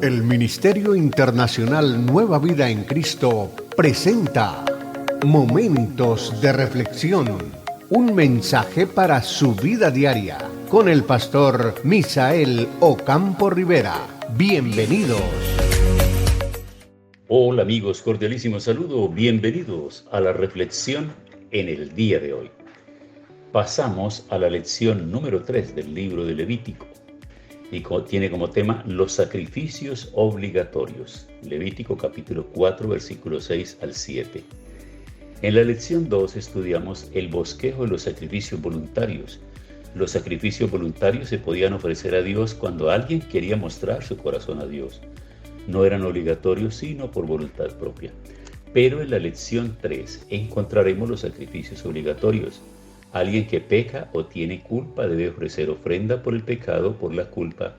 El Ministerio Internacional Nueva Vida en Cristo presenta Momentos de Reflexión, un mensaje para su vida diaria, con el pastor Misael Ocampo Rivera. Bienvenidos. Hola amigos, cordialísimo saludo, bienvenidos a la reflexión en el día de hoy. Pasamos a la lección número 3 del libro de Levítico y tiene como tema los sacrificios obligatorios. Levítico capítulo 4 versículos 6 al 7. En la lección 2 estudiamos el bosquejo de los sacrificios voluntarios. Los sacrificios voluntarios se podían ofrecer a Dios cuando alguien quería mostrar su corazón a Dios. No eran obligatorios sino por voluntad propia. Pero en la lección 3 encontraremos los sacrificios obligatorios. Alguien que peca o tiene culpa debe ofrecer ofrenda por el pecado, por la culpa,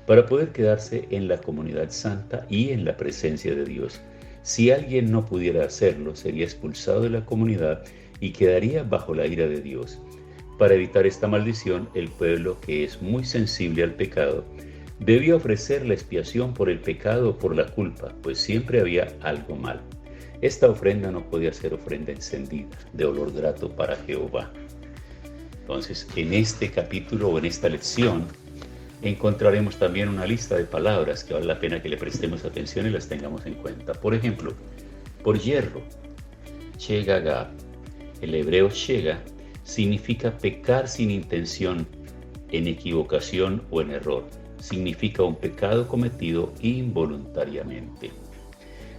para poder quedarse en la comunidad santa y en la presencia de Dios. Si alguien no pudiera hacerlo, sería expulsado de la comunidad y quedaría bajo la ira de Dios. Para evitar esta maldición, el pueblo, que es muy sensible al pecado, debía ofrecer la expiación por el pecado o por la culpa, pues siempre había algo mal. Esta ofrenda no podía ser ofrenda encendida, de olor grato para Jehová. Entonces, en este capítulo o en esta lección, encontraremos también una lista de palabras que vale la pena que le prestemos atención y las tengamos en cuenta. Por ejemplo, por hierro, shegagah. El hebreo shega significa pecar sin intención, en equivocación o en error. Significa un pecado cometido involuntariamente.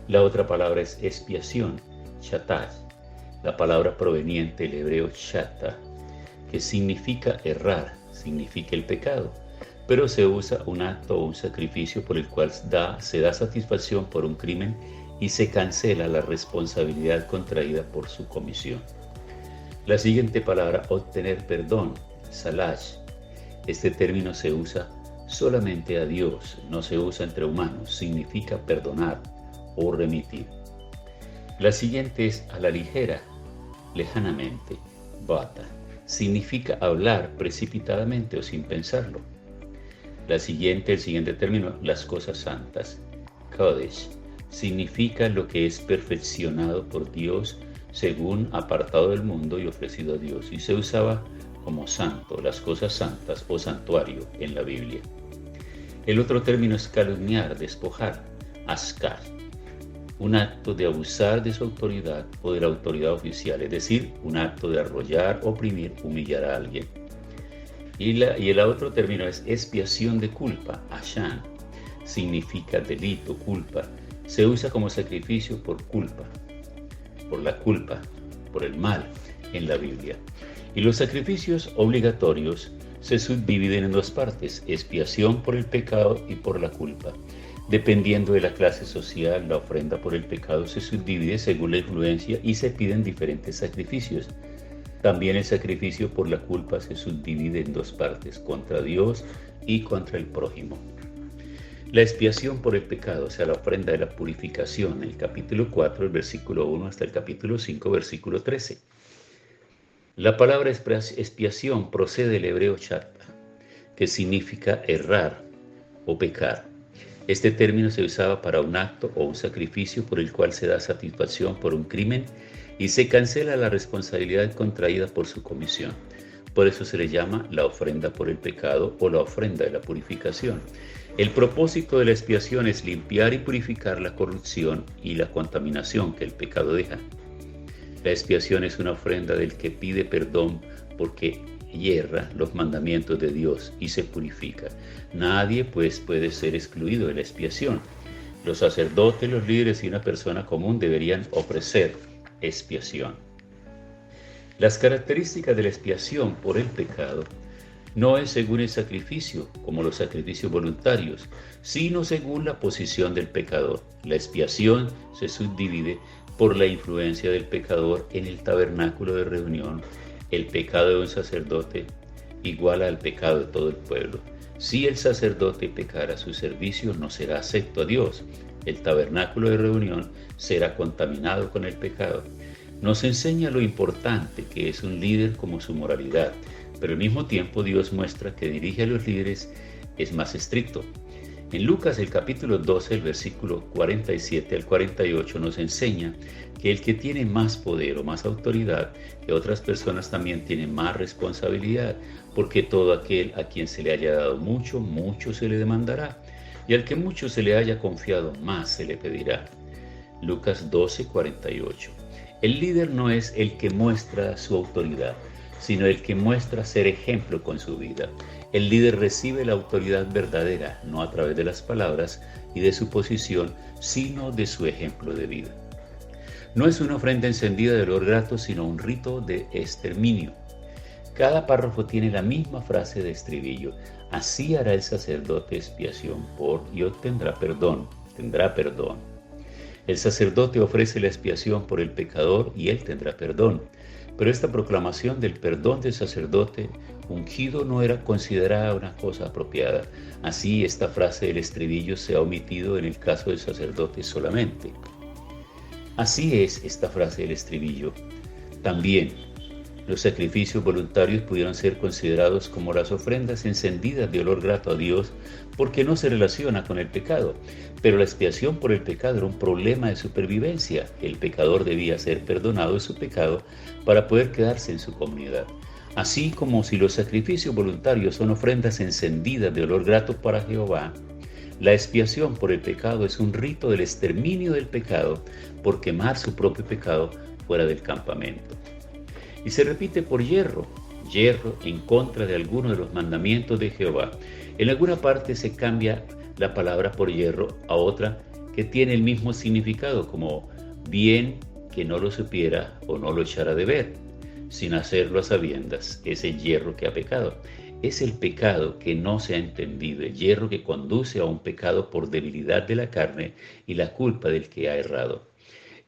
La otra palabra es expiación, shatah. La palabra proveniente del hebreo shata, que significa errar, significa el pecado, pero se usa un acto o un sacrificio por el cual se da satisfacción por un crimen y se cancela la responsabilidad contraída por su comisión. La siguiente palabra, obtener perdón, salash. Este término se usa solamente a Dios, no se usa entre humanos, significa perdonar o remitir. La siguiente es a la ligera, lejanamente, bata. Significa hablar precipitadamente o sin pensarlo. El siguiente término, las cosas santas, kodesh, significa lo que es perfeccionado por Dios según apartado del mundo y ofrecido a Dios, y se usaba como santo, las cosas santas o santuario en la Biblia. El otro término es calumniar, despojar, askar, un acto de abusar de su autoridad o de la autoridad oficial, es decir, un acto de arrollar, oprimir, humillar a alguien. Y el otro término es expiación de culpa, ashan, significa delito, culpa. Se usa como sacrificio por culpa, por la culpa, por el mal en la Biblia. Y los sacrificios obligatorios se subdividen en dos partes, expiación por el pecado y por la culpa. Dependiendo de la clase social, la ofrenda por el pecado se subdivide según la influencia y se piden diferentes sacrificios. También el sacrificio por la culpa se subdivide en dos partes, contra Dios y contra el prójimo. La expiación por el pecado, o sea, la ofrenda de la purificación, el capítulo 4, el versículo 1 hasta el capítulo 5, versículo 13. La palabra expiación procede del hebreo shatah, que significa errar o pecar. Este término se usaba para un acto o un sacrificio por el cual se da satisfacción por un crimen y se cancela la responsabilidad contraída por su comisión. Por eso se le llama la ofrenda por el pecado o la ofrenda de la purificación. El propósito de la expiación es limpiar y purificar la corrupción y la contaminación que el pecado deja. La expiación es una ofrenda del que pide perdón porque hierra los mandamientos de Dios y se purifica. Nadie pues puede ser excluido de la expiación. Los sacerdotes, los líderes y una persona común deberían ofrecer expiación. Las características de la expiación por el pecado no es según el sacrificio, como los sacrificios voluntarios, sino según la posición del pecador. La expiación se subdivide por la influencia del pecador en el tabernáculo de reunión. El pecado de un sacerdote iguala al pecado de todo el pueblo. Si el sacerdote pecara, su servicio no será acepto a Dios. El tabernáculo de reunión será contaminado con el pecado. Nos enseña lo importante que es un líder como su moralidad, pero al mismo tiempo Dios muestra que dirige a los líderes es más estricto. En Lucas el capítulo 12, el versículo 47 al 48 nos enseña que el que tiene más poder o más autoridad que otras personas también tiene más responsabilidad, porque todo aquel a quien se le haya dado mucho, mucho se le demandará, y al que mucho se le haya confiado, más se le pedirá. Lucas 12, 48. El líder no es el que muestra su autoridad, sino el que muestra ser ejemplo con su vida. El líder recibe la autoridad verdadera, no a través de las palabras y de su posición, sino de su ejemplo de vida. No es una ofrenda encendida de olor grato, sino un rito de exterminio. Cada párrafo tiene la misma frase de estribillo. Así hará el sacerdote expiación por y obtendrá perdón, tendrá perdón. El sacerdote ofrece la expiación por el pecador y él tendrá perdón. Pero esta proclamación del perdón del sacerdote ungido no era considerada una cosa apropiada. Así, esta frase del estribillo se ha omitido en el caso del sacerdote solamente. Así es esta frase del estribillo. También, los sacrificios voluntarios pudieron ser considerados como las ofrendas encendidas de olor grato a Dios porque no se relaciona con el pecado. Pero la expiación por el pecado era un problema de supervivencia. El pecador debía ser perdonado de su pecado para poder quedarse en su comunidad. Así como si los sacrificios voluntarios son ofrendas encendidas de olor grato para Jehová, la expiación por el pecado es un rito del exterminio del pecado por quemar su propio pecado fuera del campamento. Y se repite por hierro en contra de alguno de los mandamientos de Jehová. En alguna parte se cambia la palabra por hierro a otra que tiene el mismo significado, como bien que no lo supiera o no lo echara de ver, sin hacerlo a sabiendas, es el hierro que ha pecado. Es el pecado que no se ha entendido, el hierro que conduce a un pecado por debilidad de la carne y la culpa del que ha errado.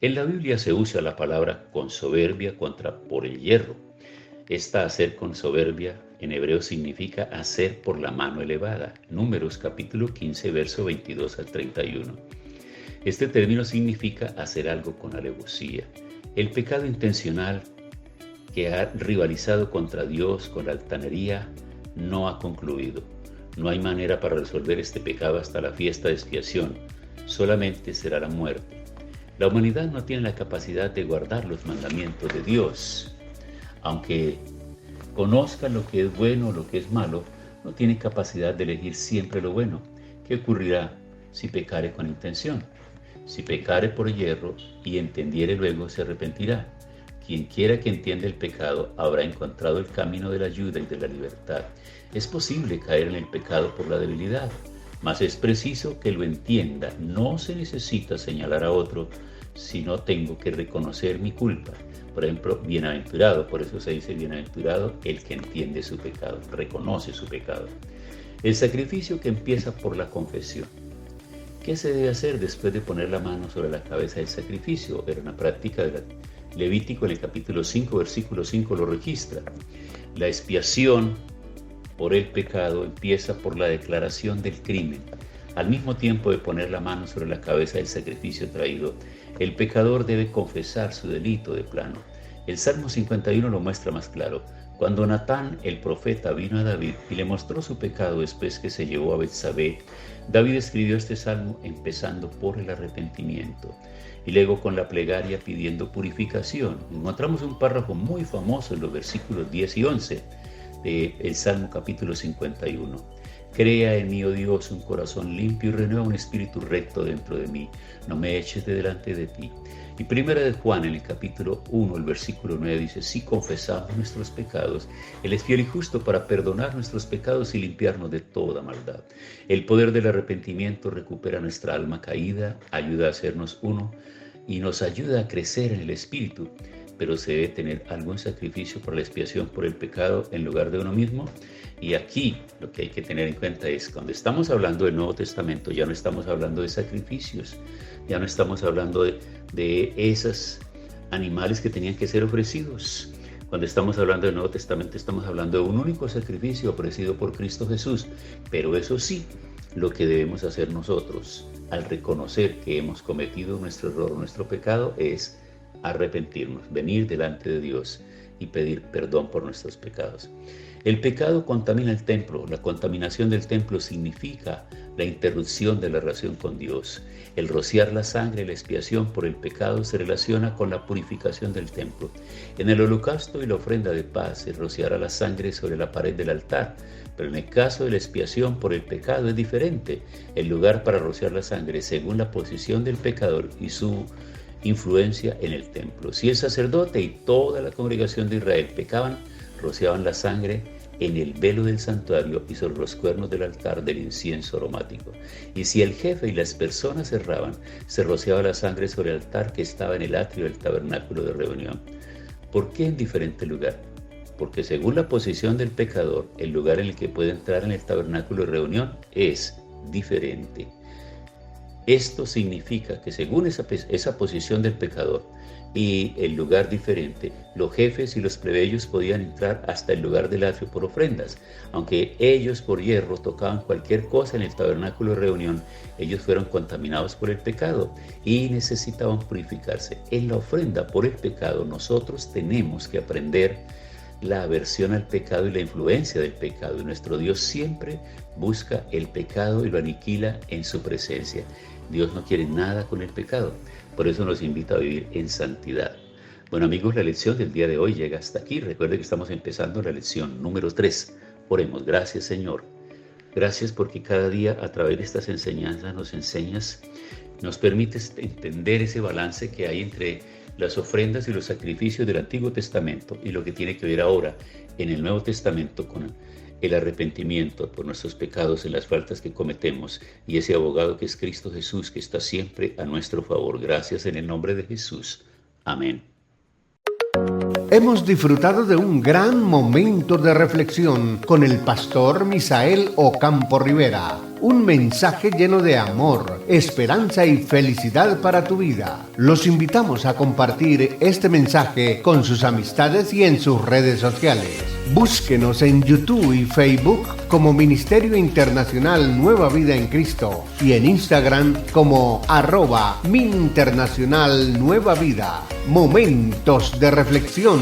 En la Biblia se usa la palabra con soberbia contra por el hierro. Esta hacer con soberbia en hebreo significa hacer por la mano elevada. Números capítulo 15, verso 22 al 31. Este término significa hacer algo con alevosía. El pecado intencional que ha rivalizado contra Dios con la altanería no ha concluido. No hay manera para resolver este pecado hasta la fiesta de expiación. Solamente será la muerte. La humanidad no tiene la capacidad de guardar los mandamientos de Dios. Aunque conozca lo que es bueno o lo que es malo, no tiene capacidad de elegir siempre lo bueno. ¿Qué ocurrirá si pecare con intención? Si pecare por hierro y entendiere luego, se arrepentirá. Quien quiera que entienda el pecado habrá encontrado el camino de la ayuda y de la libertad. Es posible caer en el pecado por la debilidad, mas es preciso que lo entienda. No se necesita señalar a otro, sino tengo que reconocer mi culpa. Por ejemplo, bienaventurado, por eso se dice bienaventurado el que entiende su pecado, reconoce su pecado. El sacrificio que empieza por la confesión. ¿Qué se debe hacer después de poner la mano sobre la cabeza del sacrificio? Era una práctica de Levítico en el capítulo 5, versículo 5 lo registra. La expiación por el pecado empieza por la declaración del crimen. Al mismo tiempo de poner la mano sobre la cabeza del sacrificio traído, el pecador debe confesar su delito de plano. El Salmo 51 lo muestra más claro. Cuando Natán, el profeta, vino a David y le mostró su pecado después que se llevó a Betsabé, David escribió este salmo empezando por el arrepentimiento y luego con la plegaria pidiendo purificación. Encontramos un párrafo muy famoso en los versículos 10 y 11 del Salmo capítulo 51. Crea en mí, oh Dios, un corazón limpio y renueva un espíritu recto dentro de mí. No me eches de delante de ti. Y primera de Juan, en el capítulo 1, el versículo 9, dice: si confesamos nuestros pecados, Él es fiel y justo para perdonar nuestros pecados y limpiarnos de toda maldad. El poder del arrepentimiento recupera nuestra alma caída, ayuda a hacernos uno y nos ayuda a crecer en el espíritu. Pero se debe tener algún sacrificio por la expiación por el pecado en lugar de uno mismo. Y aquí lo que hay que tener en cuenta es, cuando estamos hablando del Nuevo Testamento, ya no estamos hablando de sacrificios, ya no estamos hablando de esos animales que tenían que ser ofrecidos. Cuando estamos hablando del Nuevo Testamento, estamos hablando de un único sacrificio ofrecido por Cristo Jesús. Pero eso sí, lo que debemos hacer nosotros al reconocer que hemos cometido nuestro error, nuestro pecado, es arrepentirnos, venir delante de Dios y pedir perdón por nuestros pecados. El pecado contamina el templo. La contaminación del templo significa la interrupción de la relación con Dios. El rociar la sangre, la expiación por el pecado, se relaciona con la purificación del templo. En el holocausto y la ofrenda de paz se rociará la sangre sobre la pared del altar, pero en el caso de la expiación por el pecado es diferente. El lugar para rociar la sangre según la posición del pecador y su influencia en el templo. Si el sacerdote y toda la congregación de Israel pecaban, rociaban la sangre en el velo del santuario y sobre los cuernos del altar del incienso aromático. Y si el jefe y las personas erraban, se rociaba la sangre sobre el altar que estaba en el atrio del tabernáculo de reunión. ¿Por qué en diferente lugar? Porque según la posición del pecador, el lugar en el que puede entrar en el tabernáculo de reunión es diferente. Esto significa que según esa posición del pecador y el lugar diferente, los jefes y los plebeyos podían entrar hasta el lugar del atrio por ofrendas. Aunque ellos por hierro tocaban cualquier cosa en el tabernáculo de reunión, ellos fueron contaminados por el pecado y necesitaban purificarse. En la ofrenda por el pecado nosotros tenemos que aprender la aversión al pecado y la influencia del pecado. Y nuestro Dios siempre busca el pecado y lo aniquila en su presencia. Dios no quiere nada con el pecado, por eso nos invita a vivir en santidad. Bueno amigos, la lección del día de hoy llega hasta aquí. Recuerden que estamos empezando la lección número 3. Oremos. Gracias Señor. Gracias porque cada día a través de estas enseñanzas nos enseñas, nos permites entender ese balance que hay entre las ofrendas y los sacrificios del Antiguo Testamento y lo que tiene que ver ahora en el Nuevo Testamento con el arrepentimiento por nuestros pecados y las faltas que cometemos y ese abogado que es Cristo Jesús, que está siempre a nuestro favor. Gracias en el nombre de Jesús. Amén. Hemos disfrutado de un gran momento de reflexión con el pastor Misael Ocampo Rivera. Un mensaje lleno de amor, esperanza y felicidad para tu vida. Los invitamos a compartir este mensaje con sus amistades y en sus redes sociales. Búsquenos en YouTube y Facebook como Ministerio Internacional Nueva Vida en Cristo y en Instagram como @MinInternacional Nueva Vida. Momentos de reflexión.